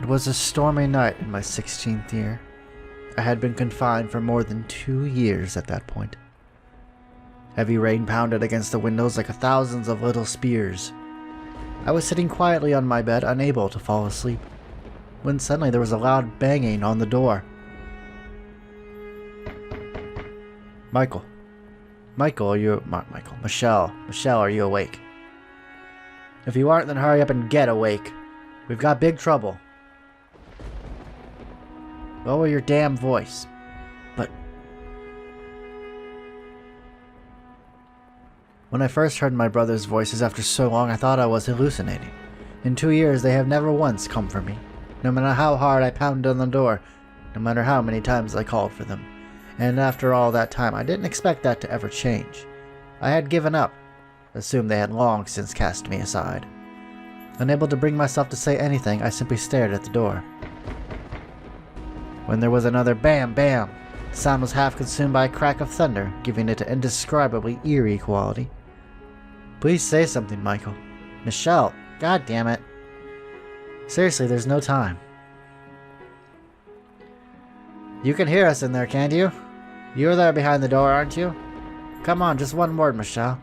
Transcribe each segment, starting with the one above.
It was a stormy night in my 16th year. I had been confined for more than 2 years at that point. Heavy rain pounded against the windows like thousands of little spears. I was sitting quietly on my bed, unable to fall asleep, when suddenly there was a loud banging on the door. Michael, are you... Michel, are you awake? If you aren't, then hurry up and get awake. We've got big trouble. Lower your damn voice. But... When I first heard my brother's voices after so long, I thought I was hallucinating. In 2 years, they have never once come for me. No matter how hard I pounded on the door, no matter how many times I called for them. And after all that time, I didn't expect that to ever change. I had given up, assumed they had long since cast me aside. Unable to bring myself to say anything, I simply stared at the door. When there was another bam, bam, the sound was half consumed by a crack of thunder, giving it an indescribably eerie quality. Please say something, Michael. Michel, god damn it. Seriously, there's no time. You can hear us in there, can't you? You're there behind the door, aren't you? Come on, just one word, Michel.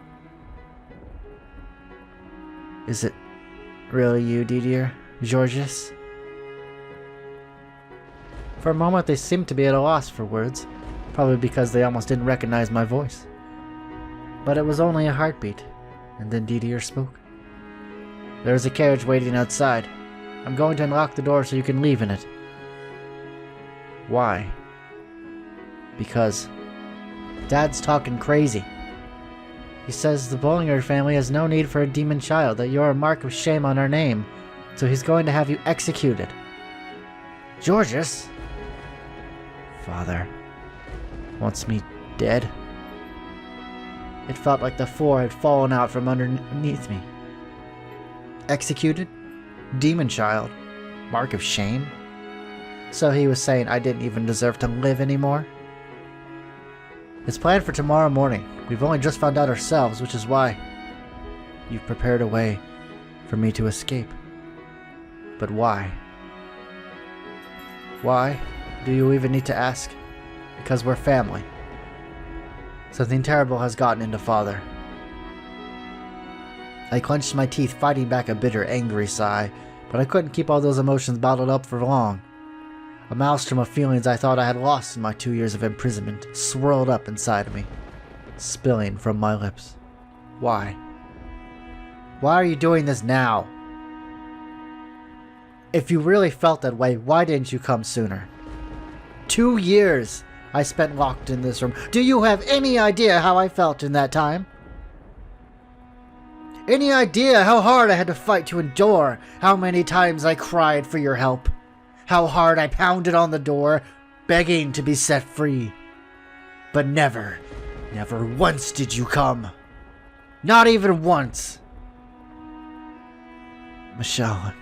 Is it really you, Didier? Georges? For a moment, they seemed to be at a loss for words, probably because they almost didn't recognize my voice. But it was only a heartbeat, and then Didier spoke. There is a carriage waiting outside. I'm going to unlock the door so you can leave in it. Why? Because Dad's talking crazy. He says the Bollinger family has no need for a demon child, that you're a mark of shame on our name, so he's going to have you executed. Georges? Father wants me dead. It felt like the floor had fallen out from underneath me. Executed? Demon child? Mark of shame? So he was saying I didn't even deserve to live anymore? It's planned for tomorrow morning. We've only just found out ourselves, which is why you've prepared a way for me to escape. But why? Why do you even need to ask? Because we're family. Something terrible has gotten into Father. I clenched my teeth, fighting back a bitter, angry sigh, but I couldn't keep all those emotions bottled up for long. A maelstrom of feelings I thought I had lost in my 2 years of imprisonment swirled up inside of me, spilling from my lips. Why? Why are you doing this now? If you really felt that way, why didn't you come sooner? 2 years I spent locked in this room. Do you have any idea how I felt in that time? Any idea how hard I had to fight to endure? How many times I cried for your help? How hard I pounded on the door, begging to be set free? But never once did you come. Not even once. Michel,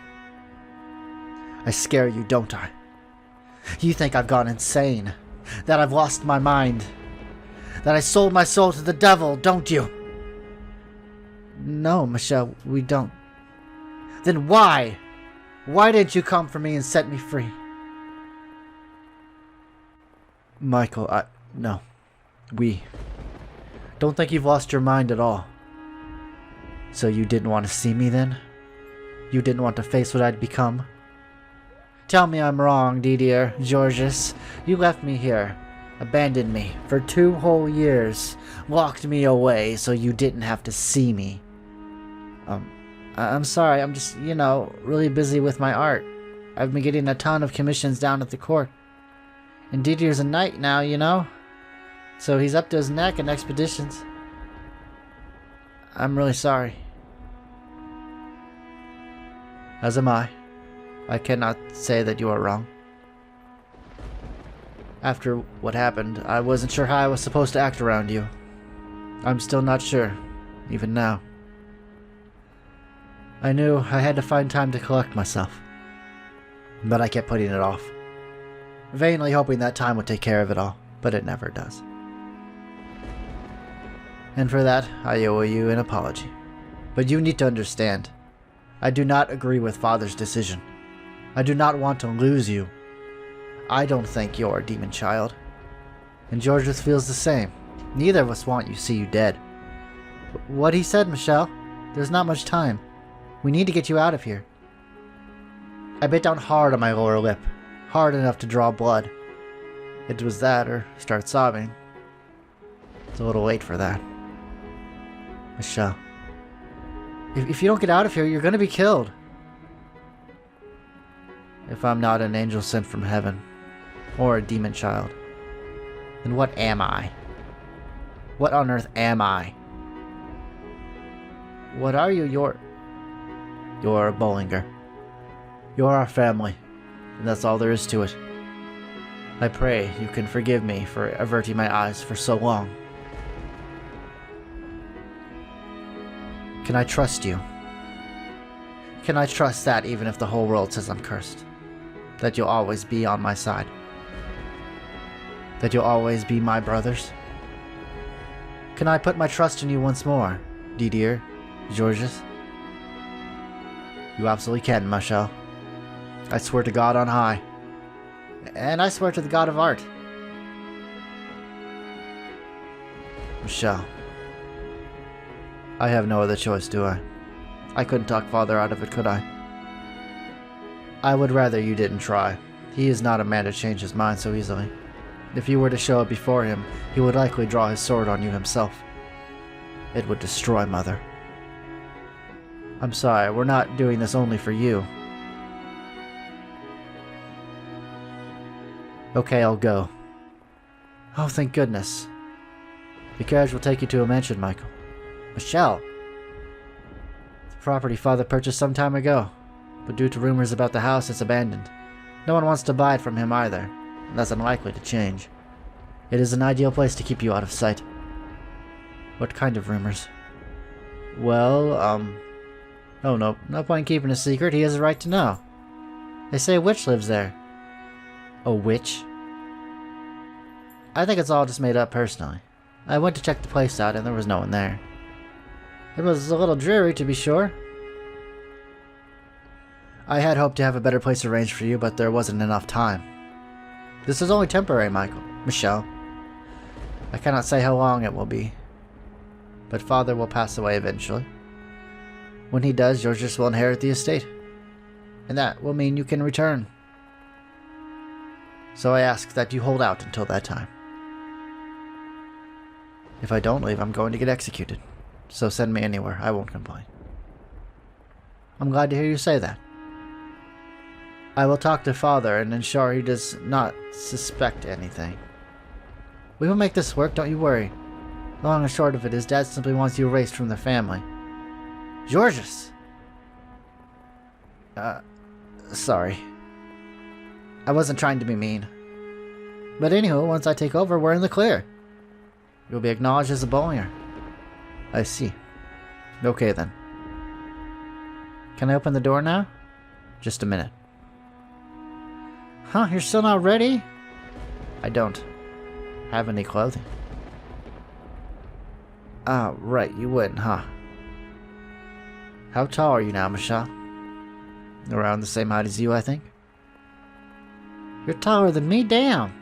I scare you, don't I? You think I've gone insane, that I've lost my mind, that I sold my soul to the devil, don't you? No, Michel, we don't. Then why? Why didn't you come for me and set me free? Michael, no. We don't think you've lost your mind at all. So you didn't want to see me then? You didn't want to face what I'd become? Tell me I'm wrong, Didier, Georges. You left me here, abandoned me for 2 whole years, locked me away so you didn't have to see me. I'm sorry, I'm just, really busy with my art. I've been getting a ton of commissions down at the court. And Didier's a knight now, so he's up to his neck in expeditions. I'm really sorry. As am I. I cannot say that you are wrong. After what happened, I wasn't sure how I was supposed to act around you. I'm still not sure, even now. I knew I had to find time to collect myself, but I kept putting it off, vainly hoping that time would take care of it all, but it never does. And for that, I owe you an apology. But you need to understand, I do not agree with Father's decision. I do not want to lose you. I don't think you're a demon child. And Georges feels the same. Neither of us want you to see you dead. What he said, Michel. There's not much time. We need to get you out of here. I bit down hard on my lower lip, hard enough to draw blood. It was that, or start sobbing. It's a little late for that. Michel. If you don't get out of here, you're gonna be killed. If I'm not an angel sent from heaven, or a demon child, then what am I? What on earth am I? What are you? You're a Bollinger. You're our family, and that's all there is to it. I pray you can forgive me for averting my eyes for so long. Can I trust you? Can I trust that even if the whole world says I'm cursed? That you'll always be on my side? That you'll always be my brothers? Can I put my trust in you once more, Didier, Georges? You absolutely can, Michel. I swear to God on high. And I swear to the God of art. Michel. I have no other choice, do I? I couldn't talk Father out of it, could I? I would rather you didn't try. He is not a man to change his mind so easily. If you were to show up before him, he would likely draw his sword on you himself. It would destroy Mother. I'm sorry, we're not doing this only for you. Okay, I'll go. Oh, thank goodness. The carriage will take you to a mansion, Michael. Michel! The property Father purchased some time ago, but due to rumors about the house, it's abandoned. No one wants to buy it from him either, and that's unlikely to change. It is an ideal place to keep you out of sight. What kind of rumors? Well, oh no point in keeping a secret, he has a right to know. They say a witch lives there. A witch? I think it's all just made up personally. I went to check the place out and there was no one there. It was a little dreary, to be sure. I had hoped to have a better place arranged for you, but there wasn't enough time. This is only temporary, Michel. I cannot say how long it will be. But Father will pass away eventually. When he does, Georges will inherit the estate. And that will mean you can return. So I ask that you hold out until that time. If I don't leave, I'm going to get executed. So send me anywhere. I won't complain. I'm glad to hear you say that. I will talk to Father and ensure he does not suspect anything. We will make this work, don't you worry. Long and short of it is, Dad simply wants you erased from the family. Georges! Sorry. I wasn't trying to be mean. But anywho, once I take over, we're in the clear. You'll be acknowledged as a Bollinger. I see. Okay then. Can I open the door now? Just a minute. Huh, you're still not ready? I don't have any clothing. Ah, right, you wouldn't, huh? How tall are you now, Michel? Around the same height as you, I think. You're taller than me? Damn!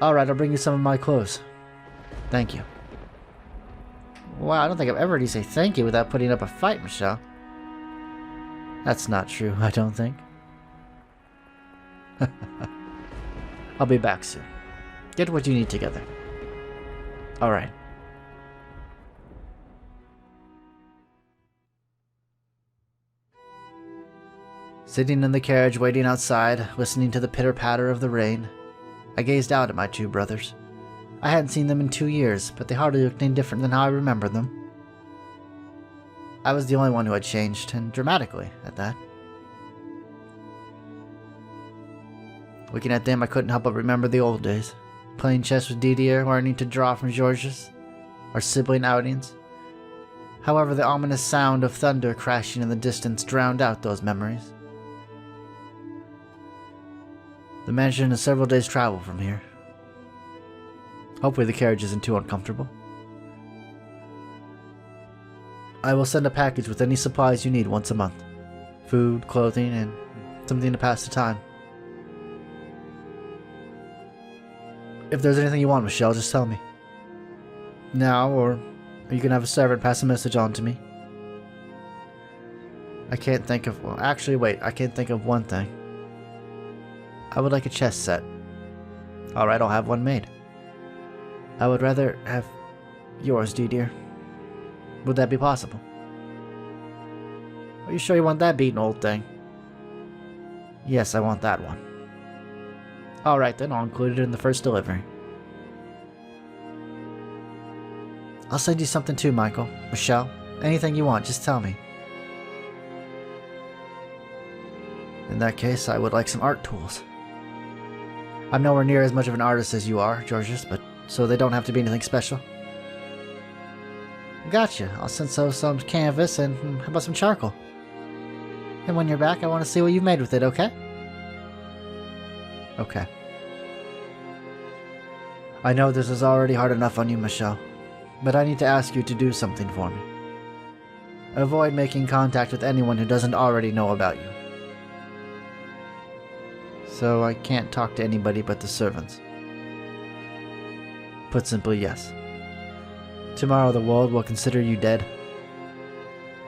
Alright, I'll bring you some of my clothes. Thank you. Wow, I don't think I've ever heard you say thank you without putting up a fight, Michel. That's not true, I don't think. I'll be back soon. Get what you need together. Alright. Sitting in the carriage waiting outside, listening to the pitter-patter of the rain, I gazed out at my two brothers. I hadn't seen them in 2 years, but they hardly looked any different than how I remembered them. I was the only one who had changed, and dramatically, at that. Looking at them, I couldn't help but remember the old days. Playing chess with Didier, learning to draw from Georges, our sibling outings. However, the ominous sound of thunder crashing in the distance drowned out those memories. The mansion is several days' travel from here. Hopefully the carriage isn't too uncomfortable. I will send a package with any supplies you need once a month. Food, clothing, and Something to pass the time. If there's anything you want, Michel, just tell me. Now, or you can have a servant pass a message on to me. I can't think of... Well, actually, wait. I can't think of one thing. I would like a chess set. Alright, I'll have one made. I would rather have yours, dear. Would that be possible? Are you sure you want that beaten old thing? Yes, I want that one. Alright then, I'll include it in the first delivery. I'll send you something too, Michael. Michel, anything you want, just tell me. In that case, I would like some art tools. I'm nowhere near as much of an artist as you are, Georges, but so they don't have to be anything special. Gotcha. I'll send some canvas and how about some charcoal? And when you're back, I want to see what you've made with it, okay? Okay. I know this is already hard enough on you, Michel, but I need to ask you to do something for me. Avoid making contact with anyone who doesn't already know about you. So I can't talk to anybody but the servants. Put simply, yes. Tomorrow the world will consider you dead.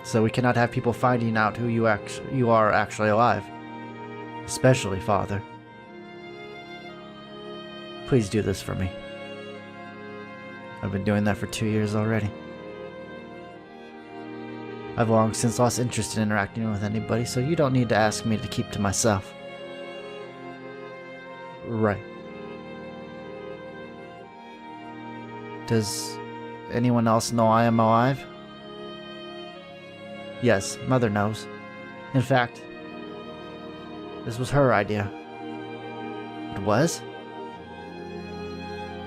So we cannot have people finding out who you are actually alive. Especially Father. Please do this for me. I've been doing that for 2 years already. I've long since lost interest in interacting with anybody, so you don't need to ask me to keep to myself. Right. Does anyone else know I am alive? Yes, Mother knows. In fact, this was her idea. It was?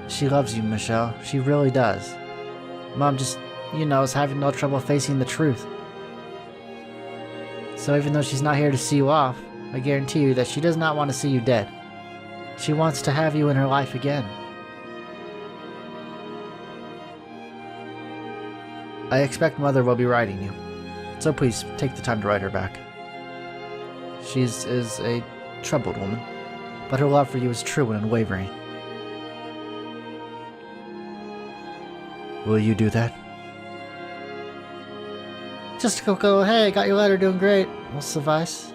She loves you, Michel. She really does. Mom just, is having no trouble facing the truth. So even though she's not here to see you off, I guarantee you that she does not want to see you dead. She wants to have you in her life again. I expect Mother will be writing you, so please take the time to write her back. She is a troubled woman, but her love for you is true and unwavering. Will you do that? Just a go, hey, got your letter, doing great. Will suffice.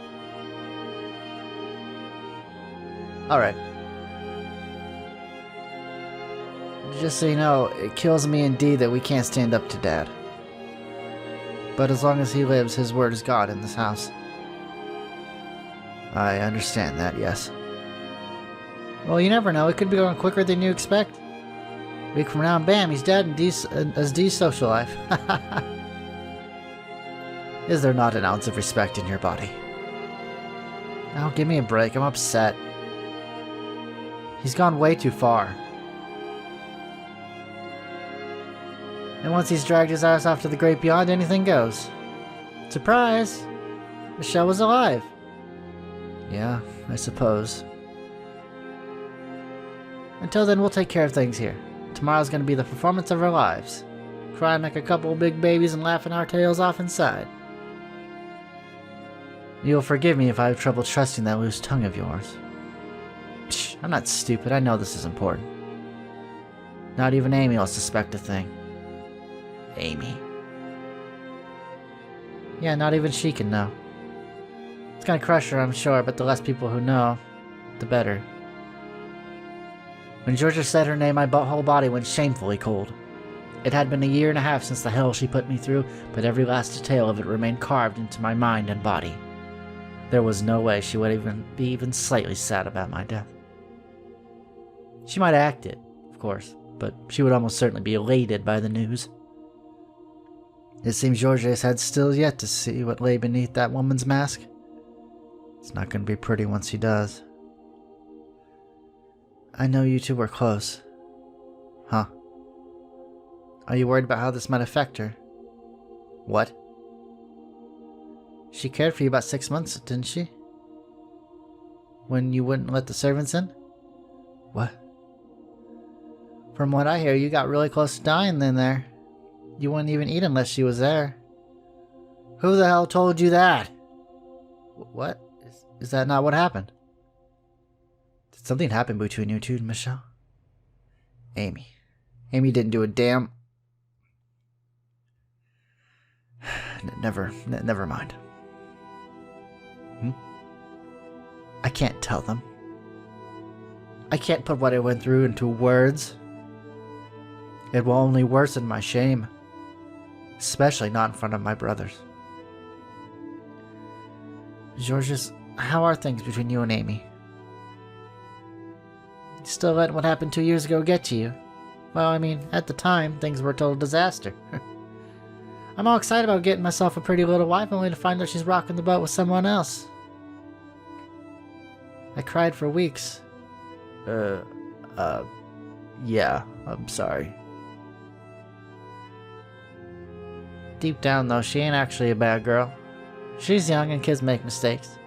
Alright. Just so you know, it kills me indeed that we can't stand up to Dad. But as long as he lives, his word is God in this house. I understand that, yes. Well, you never know. It could be going quicker than you expect. A week from now, and bam, he's dead and as de-social life. Is there not an ounce of respect in your body? Now, give me a break. I'm upset. He's gone way too far. And once he's dragged his ass off to the great beyond, anything goes. Surprise! Michel was alive. Yeah, I suppose. Until then, we'll take care of things here. Tomorrow's gonna be the performance of our lives. Crying like a couple of big babies and laughing our tails off inside. You'll forgive me if I have trouble trusting that loose tongue of yours. Psh, I'm not stupid. I know this is important. Not even Amy will suspect a thing. Amy. Yeah, not even she can know. It's gonna crush her, I'm sure, but the less people who know, the better. When Georgia said her name, my whole body went shamefully cold. It had been 1.5 years since the hell she put me through, but every last detail of it remained carved into my mind and body. There was no way she would be even slightly sad about my death. She might act it, of course, but she would almost certainly be elated by the news. It seems Georges had still yet to see what lay beneath that woman's mask. It's not going to be pretty once he does. I know you two were close. Huh? Are you worried about how this might affect her? What? She cared for you about 6 months, didn't she? When you wouldn't let the servants in? What? From what I hear, you got really close to dying then there. You wouldn't even eat unless she was there. Who the hell told you that? What? Is that not what happened? Did something happen between you two, Michel? Amy. Amy didn't do a damn... Never mind. I can't tell them. I can't put what I went through into words. It will only worsen my shame. Especially not in front of my brothers. Georges, how are things between you and Amy? You still letting what happened 2 years ago get to you? Well, I mean, at the time, things were a total disaster. I'm all excited about getting myself a pretty little wife only to find out she's rocking the boat with someone else. I cried for weeks. Yeah, I'm sorry. Deep down, though, she ain't actually a bad girl. She's young and kids make mistakes.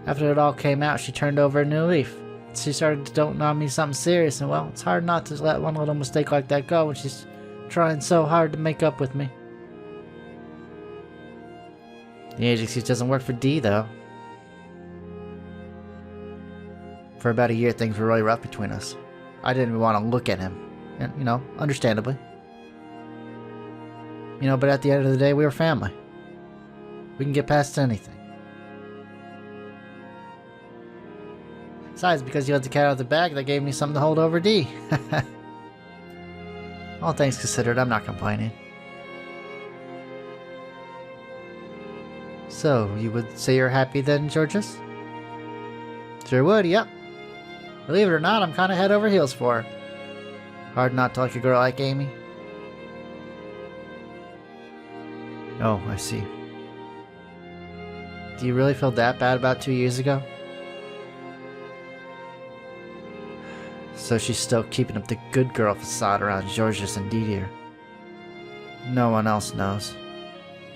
After it all came out, she turned over a new leaf. She started doting on me something serious, and well, it's hard not to let one little mistake like that go when she's trying so hard to make up with me. The agency doesn't work for D, though. For about a year, things were really rough between us. I didn't even want to look at him. And, you know, understandably. You know, but at the end of the day, we were family. We can get past anything. Besides, because you let the cat out of the bag, that gave me something to hold over D. All things considered, I'm not complaining. So, you would say you're happy then, Georges? Sure would, yep. Believe it or not, I'm kinda head over heels for her. Hard not to like a girl like Amy. Oh, I see. Do you really feel that bad about 2 years ago? So she's still keeping up the good girl facade around Georges and Didier. No one else knows.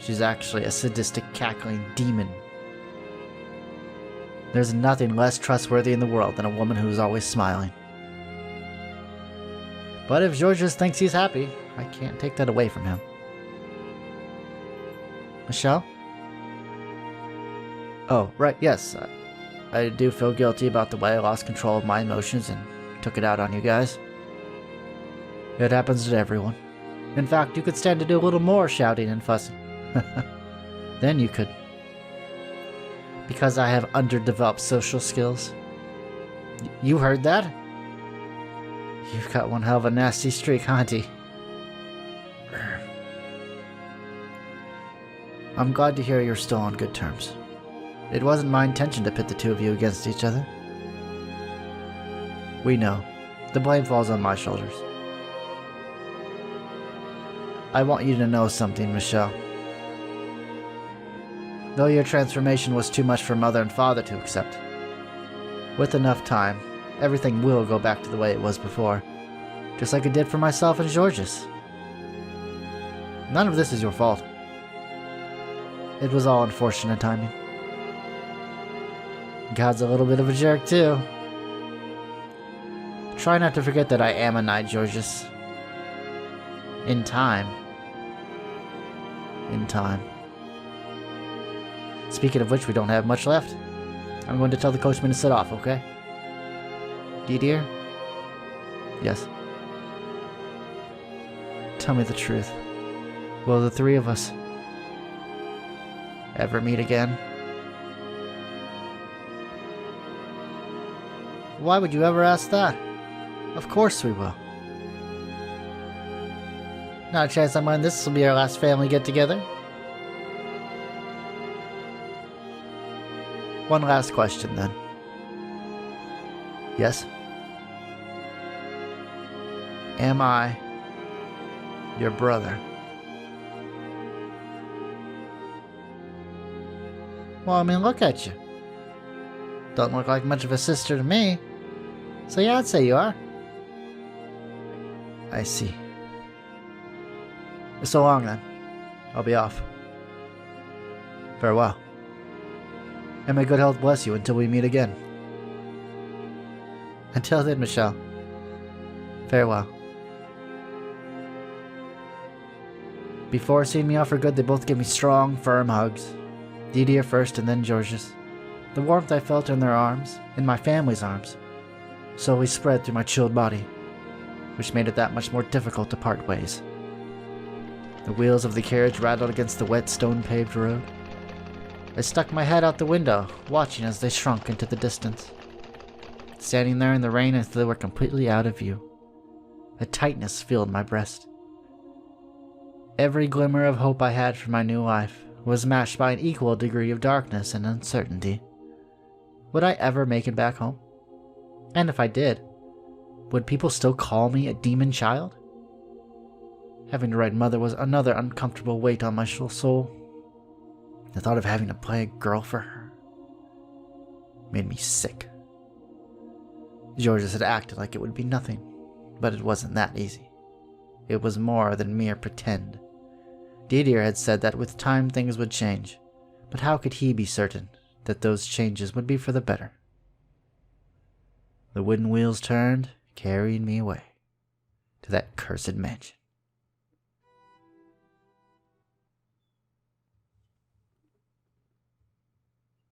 She's actually a sadistic, cackling demon. There's nothing less trustworthy in the world than a woman who's always smiling. But if Georges thinks he's happy, I can't take that away from him. Michel? Oh, right, yes. I do feel guilty about the way I lost control of my emotions and took it out on you guys. It happens to everyone. In fact, you could stand to do a little more shouting and fussing. Then you could. Because I have underdeveloped social skills. You heard that? You've got one hell of a nasty streak, auntie. I'm glad to hear you're still on good terms. It wasn't my intention to pit the two of you against each other. We know. The blame falls on my shoulders. I want you to know something, Michel. Though your transformation was too much for Mother and Father to accept, with enough time, everything will go back to the way it was before, just like it did for myself and Georges. None of this is your fault. It was all unfortunate timing. God's a little bit of a jerk, too. Try not to forget that I am a knight, Georges. In time. In time. Speaking of which, we don't have much left. I'm going to tell the coachman to set off, okay? Didier? Yes. Tell me the truth. Will the three of us ever meet again? Why would you ever ask that? Of course we will. Not a chance on mine this will be our last family get-together. One last question, then. Yes? Am I your brother? Well, I mean, look at you. Don't look like much of a sister to me. So yeah, I'd say you are. I see. So long, then. I'll be off. Farewell. And may good health bless you until we meet again. Until then, Michel. Farewell. Before seeing me off for good, they both give me strong, firm hugs. Didier first and then Georges. The warmth I felt in their arms, in my family's arms, slowly spread through my chilled body, which made it that much more difficult to part ways. The wheels of the carriage rattled against the wet stone-paved road. I stuck my head out the window, watching as they shrunk into the distance. Standing there in the rain until they were completely out of view. A tightness filled my breast. Every glimmer of hope I had for my new life was matched by an equal degree of darkness and uncertainty. Would I ever make it back home? And if I did, would people still call me a demon child? Having to write mother was another uncomfortable weight on my soul. The thought of having to play a girl for her made me sick. Georges had acted like it would be nothing, but it wasn't that easy. It was more than mere pretend. Didier had said that with time things would change, but how could he be certain that those changes would be for the better? The wooden wheels turned, carrying me away to that cursed mansion.